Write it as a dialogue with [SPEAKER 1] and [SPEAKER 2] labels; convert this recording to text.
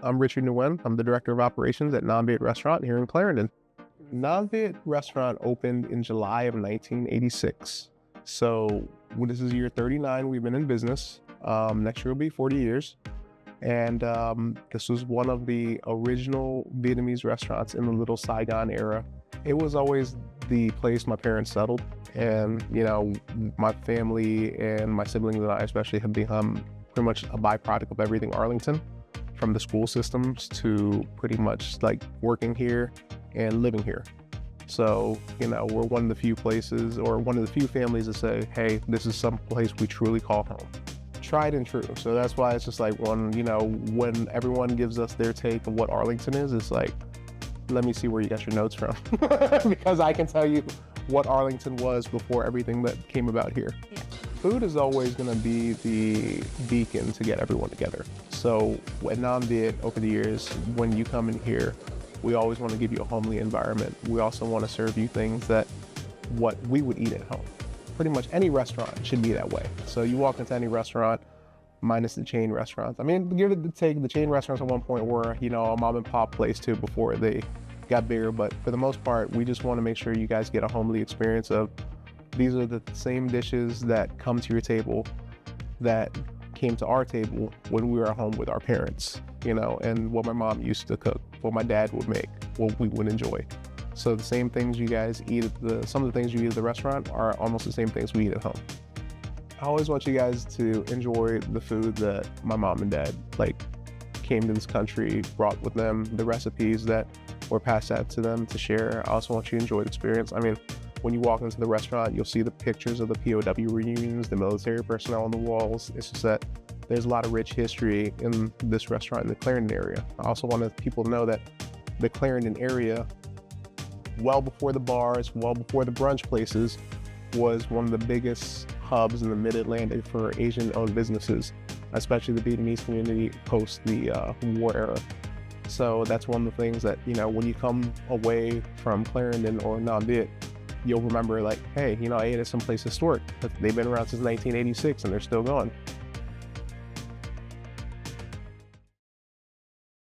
[SPEAKER 1] I'm Richard Nguyen. I'm the Director of Operations at Nam Viet Restaurant here in Clarendon. Nam Viet Restaurant opened in July of 1986. So this is year 39. We've been in business. Next year will be 40 years. And this was one of the original Vietnamese restaurants in the little Saigon era. It was always the place my parents settled. And, my family and my siblings and I especially have become pretty much a byproduct of everything Arlington, from the school systems to pretty much like working here and living here. So, we're one of the few places or one of the few families that say, hey, this is some place we truly call home. Tried and true. So that's why it's just like when everyone gives us their take of what Arlington is, it's like, let me see where you got your notes from. Because I can tell you what Arlington was before everything that came about here. Yeah. Food is always going to be the beacon to get everyone together. So at Nam Viet, over the years, when you come in here, we always want to give you a homely environment. We also want to serve you things that what we would eat at home. Pretty much any restaurant should be that way. So you walk into any restaurant, minus the chain restaurants. I mean, give it the take, the chain restaurants at one point were, a mom and pop place too before they got bigger. But for the most part, we just want to make sure you guys get a homely experience of these are the same dishes that come to your table that came to our table when we were at home with our parents, and what my mom used to cook, what my dad would make, what we would enjoy. So the same things you guys eat some of the things you eat at the restaurant are almost the same things we eat at home. I always want you guys to enjoy the food that my mom and dad came to this country, brought with them, the recipes that were passed out to them to share. I also want you to enjoy the experience. I mean, when you walk into the restaurant, you'll see the pictures of the POW reunions, the military personnel on the walls. It's just that there's a lot of rich history in this restaurant in the Clarendon area. I also wanted people to know that the Clarendon area, well before the bars, well before the brunch places, was one of the biggest hubs in the Mid-Atlantic for Asian-owned businesses, especially the Vietnamese community post the war era. So that's one of the things that, when you come away from Clarendon or Nam Viet, you'll remember hey, I ate at some place historic. They've been around since 1986 and they're still going.